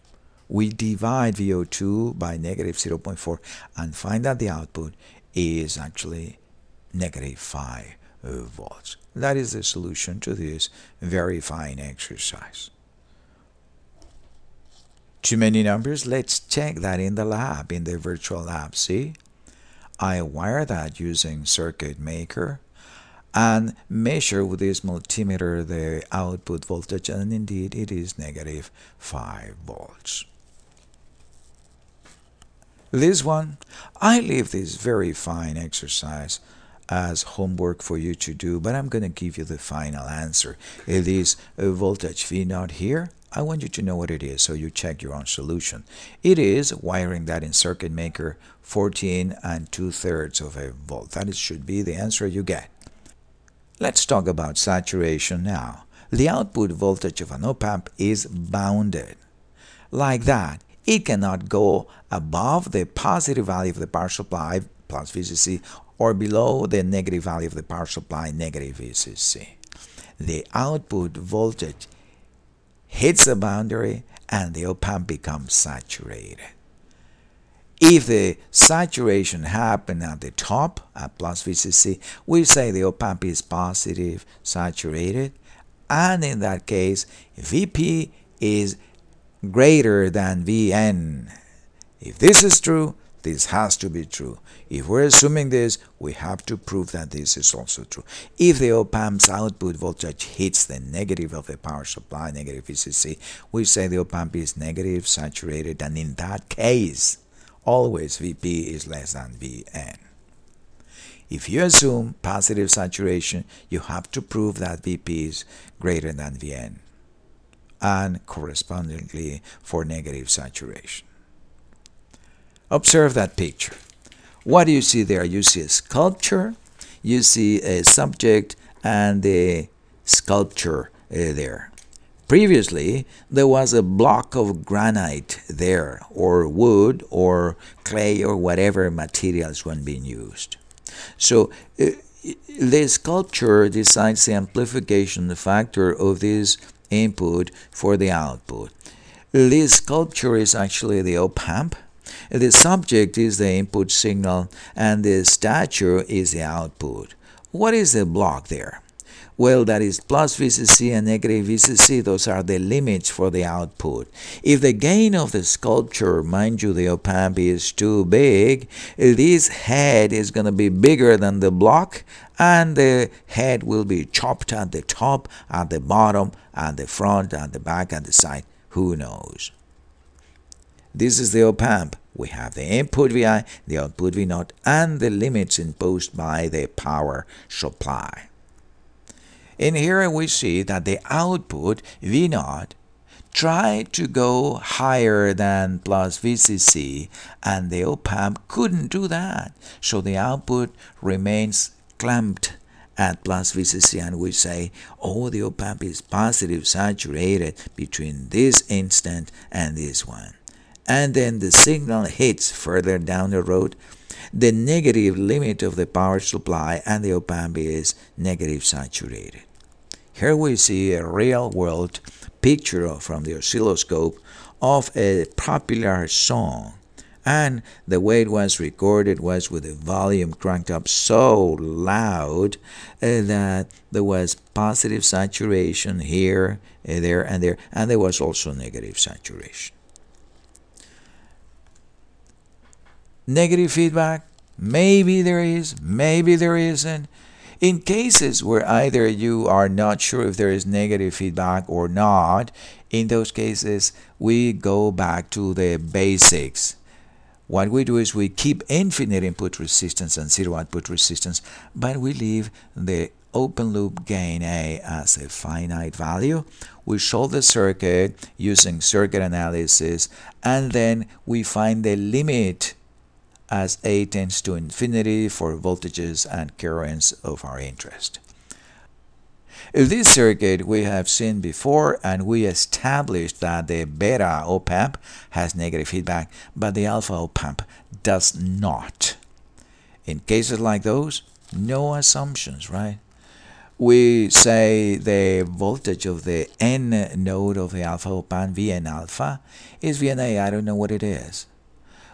we divide VO2 by negative 0.4 and find that the output is actually negative 5 volts. That is the solution to this very fine exercise. Too many numbers? Let's check that in the lab, in the virtual lab. See? I wire that using circuit maker and measure with this multimeter the output voltage, and indeed it is negative 5 volts. This one, I leave this very fine exercise as homework for you to do, but I'm going to give you the final answer. It is a voltage V0 here. I want you to know what it is, so you check your own solution. It is, wiring that in circuit maker, 14 2/3 of a volt. That should be the answer you get. Let's talk about saturation now. The output voltage of an op-amp is bounded. Like that, it cannot go above the positive value of the power supply, plus VCC, or below the negative value of the power supply, negative VCC. The output voltage hits the boundary and the op-amp becomes saturated. If the saturation happens at the top, at plus VCC, we say the op-amp is positive saturated, and in that case, VP is greater than Vn. If this is true, this has to be true. If we're assuming this, we have to prove that this is also true. If the op-amp's output voltage hits the negative of the power supply, negative VCC, we say the op-amp is negative saturated, and in that case, always VP is less than Vn. If you assume positive saturation, you have to prove that VP is greater than Vn, and correspondingly for negative saturation. Observe that picture. What do you see there? You see a sculpture, you see a subject, and the sculpture there. Previously, there was a block of granite there, or wood, or clay, or whatever materials were being used. So the sculpture decides the amplification factor of this input for the output. This sculpture is actually the op-amp. The subject is the input signal, and the stature is the output. What is the block there? Well, that is plus VCC and negative VCC. Those are the limits for the output. If the gain of the sculpture, mind you, the op-amp is too big, this head is going to be bigger than the block, and the head will be chopped at the top, at the bottom, at the front, at the back, at the side. Who knows? This is the op-amp. We have the input Vi, the output V0, and the limits imposed by the power supply. In here we see that the output V0 tried to go higher than plus VCC, and the op-amp couldn't do that. So the output remains clamped at plus VCC, and we say, oh, the op-amp is positive saturated between this instant and this one. And then the signal hits further down the road the negative limit of the power supply, and the op-amp is negative saturated. Here we see a real-world picture from the oscilloscope of a popular song, and the way it was recorded was with the volume cranked up so loud that there was positive saturation here, there, and there, and there was also negative saturation. Negative feedback, maybe there is, maybe there isn't. In cases where either you are not sure if there is negative feedback or not, in those cases we go back to the basics. What we do is we keep infinite input resistance and zero output resistance, but we leave the open loop gain A as a finite value. We solve the circuit using circuit analysis, and then we find the limit as A tends to infinity for voltages and currents of our interest. In this circuit we have seen before, and we established that the beta op-amp has negative feedback, but the alpha op-amp does not. In cases like those, no assumptions, right? We say the voltage of the N node of the alpha op-amp, Vn alpha, is Vna. I don't know what it is.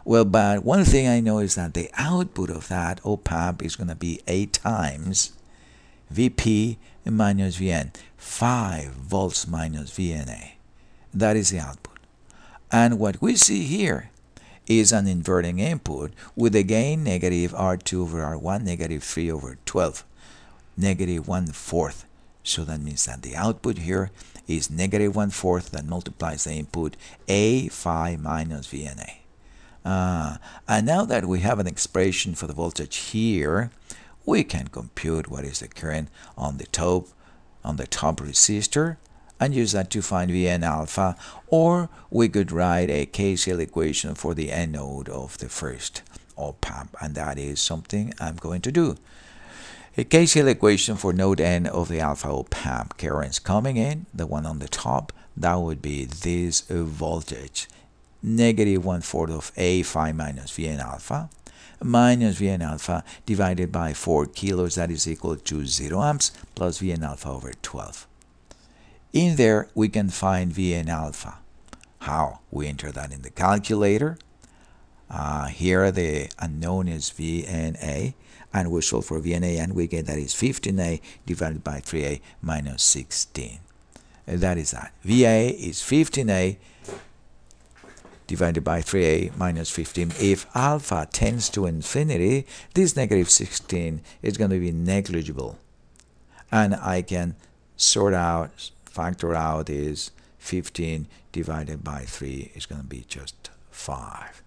Well, but one thing I know is that the output of that op-amp is going to be 8 times Vp minus Vn, 5 volts minus Vna. That is the output. And what we see here is an inverting input with the gain negative R2 over R1, negative 3 over 12, negative 1/4. So that means that the output here is negative 1/4 that multiplies the input A phi minus Vna. And now that we have an expression for the voltage here, we can compute what is the current on the top resistor and use that to find Vn alpha, or we could write a KCL equation for the N node of the first op-amp, and that is something I'm going to do. A KCL equation for node N of the alpha op-amp, currents coming in, the one on the top, that would be this voltage, negative 1/4 of A phi minus Vn alpha, minus Vn alpha divided by 4 kilos, that is equal to 0 amps, plus Vn alpha over 12. In there, we can find Vn alpha. How? We enter that in the calculator. Here, the unknown is Vna, and we solve for Vna, and we get that is 15A divided by 3A minus 16. That is that. Va is 15A divided by 3A minus 15. If alpha tends to infinity, this negative 16 is going to be negligible. And I can factor out is 15 divided by 3 is going to be just 5.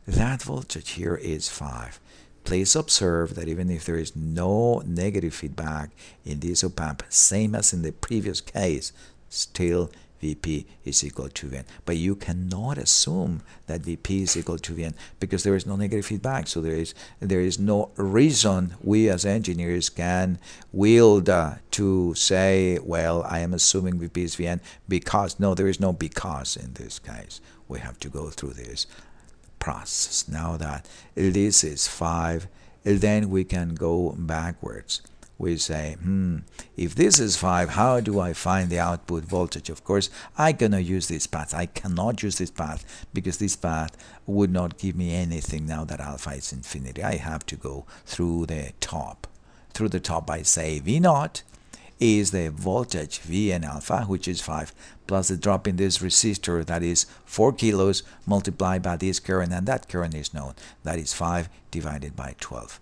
That voltage here is 5. Please observe that even if there is no negative feedback in this op-amp, same as in the previous case, still Vp is equal to Vn. But you cannot assume that Vp is equal to Vn because there is no negative feedback. So there is no reason we as engineers can wield to say, well, I am assuming Vp is Vn because. No, there is no because in this case. We have to go through this process. Now that this is 5, then we can go backwards. We say, if this is 5, how do I find the output voltage? Of course, I'm going to use this path. I cannot use this path because this path would not give me anything now that alpha is infinity. I have to go through the top. Through the top, I say V0 is the voltage Vn alpha, which is 5, plus the drop in this resistor, that is 4 kilos, multiplied by this current, and that current is known. That is 5 divided by 12.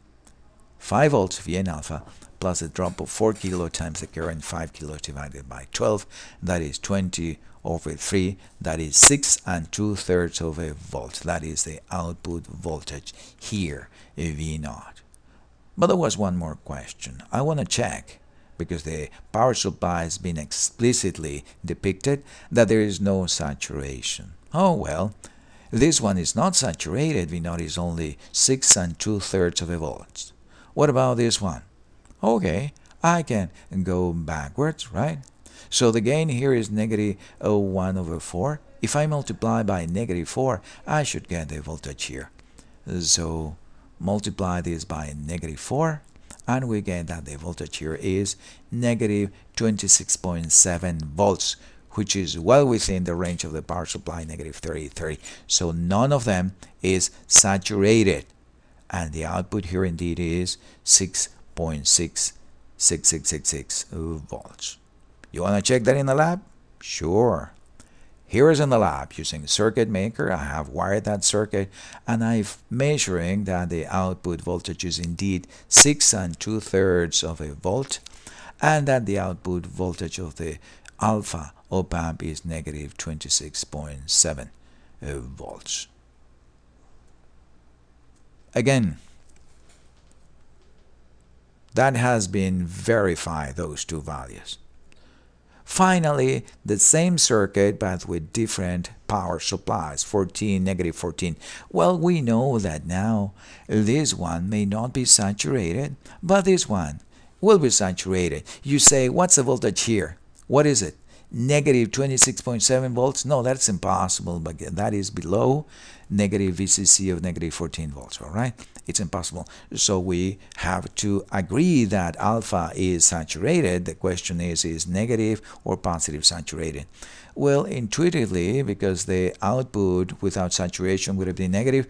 5 volts Vn alpha plus a drop of 4 kilo times the current 5 kilos divided by 12, that is 20 over 3, that is 6 2/3 of a volt. That is the output voltage here, V0. But there was one more question. I want to check, because the power supply has been explicitly depicted, that there is no saturation. Oh well, this one is not saturated. V0 is only 6 2/3 of a volt. What about this one? Okay, I can go backwards, right? So the gain here is negative 1 over 4. If I multiply by negative 4, I should get the voltage here. So multiply this by negative 4, and we get that the voltage here is negative 26.7 volts, which is well within the range of the power supply, negative 30. So none of them is saturated. And the output here indeed is 6.66666 volts. You want to check that in the lab? Sure. Here is in the lab using circuit maker. I have wired that circuit, and I'm measuring that the output voltage is indeed 6 2/3 of a volt, and that the output voltage of the alpha op-amp is negative 26.7 volts. Again, that has been verified, those two values. Finally, the same circuit but with different power supplies, 14, negative 14. Well, we know that now this one may not be saturated, but this one will be saturated. You say, what's the voltage here? What is it? Negative 26.7 volts? No, that's impossible, but that is below negative VCC of negative 14 volts, all right? It's impossible. So we have to agree that alpha is saturated. The question is negative or positive saturated? Well, intuitively, because the output without saturation would have been negative,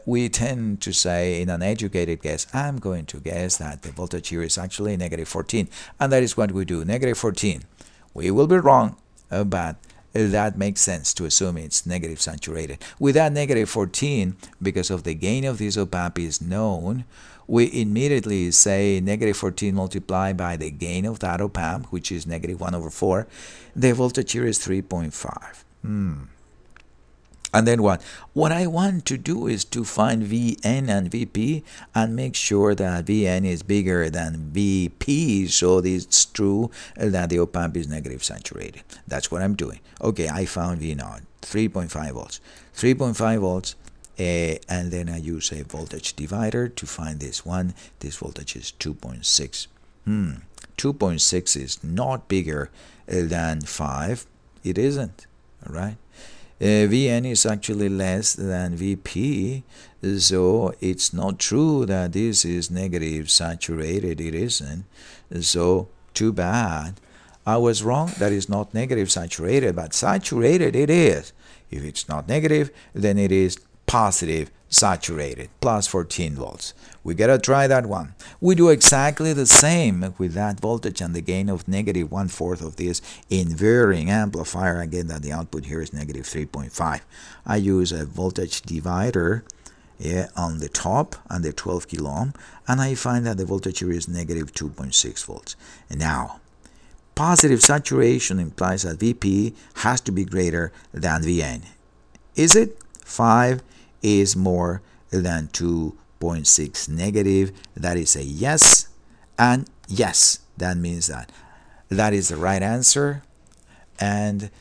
we tend to say, in an educated guess, I'm going to guess that the voltage here is actually negative 14. And that is what we do, negative 14. We will be wrong, but that makes sense to assume it's negative saturated. With that negative 14, because of the gain of this op-amp is known, we immediately say negative 14 multiplied by the gain of that op-amp, which is negative 1 over 4. The voltage here is 3.5. And then what? What I want to do is to find Vn and Vp and make sure that Vn is bigger than Vp, so it's true that the op-amp is negative saturated. That's what I'm doing. Okay, I found V0, 3.5 volts. 3.5 volts, and then I use a voltage divider to find this one. This voltage is 2.6. 2.6 is not bigger than 5. It isn't, all right? Vn is actually less than Vp, so it's not true that this is negative saturated. It isn't. So too bad. I was wrong. That is not negative saturated, but saturated it is. If it's not negative, then it is positive saturated, plus 14 volts. We gotta try that one. We do exactly the same with that voltage and the gain of negative 1/4 of this inverting amplifier. Again, that the output here is negative 3.5. I use a voltage divider on the top and the 12 kilo ohm, and I find that the voltage here is negative 2.6 volts. And now, positive saturation implies that Vp has to be greater than Vn. Is it? 5 is more than 2.6 negative. That is a yes, and yes, that means that is the right answer. And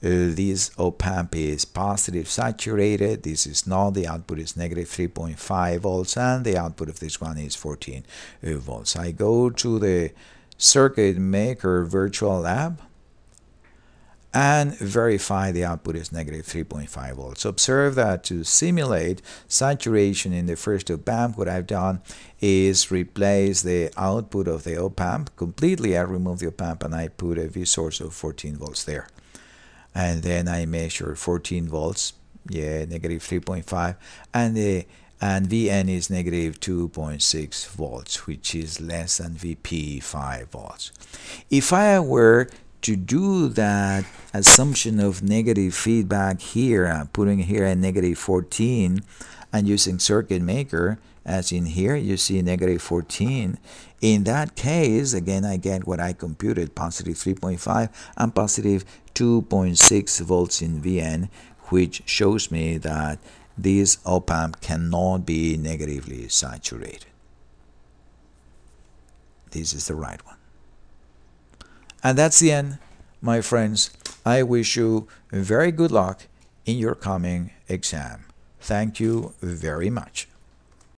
this op-amp is positive saturated. This is not. The output is negative 3.5 volts, and the output of this one is 14 volts. I go to the circuit maker virtual lab and verify the output is negative 3.5 volts. Observe that to simulate saturation in the first op-amp, what I've done is replace the output of the op-amp completely. I remove the op-amp and I put a V source of 14 volts there. And then I measure 14 volts, negative 3.5, and Vn is negative 2.6 volts, which is less than Vp 5 volts. If I were to do that assumption of negative feedback here, I'm putting here a negative 14 and using circuit maker, as in here you see negative 14. In that case, again, I get what I computed, positive 3.5 and positive 2.6 volts in Vn, which shows me that this op-amp cannot be negatively saturated. This is the right one. And that's the end, my friends. I wish you very good luck in your coming exam. Thank you very much.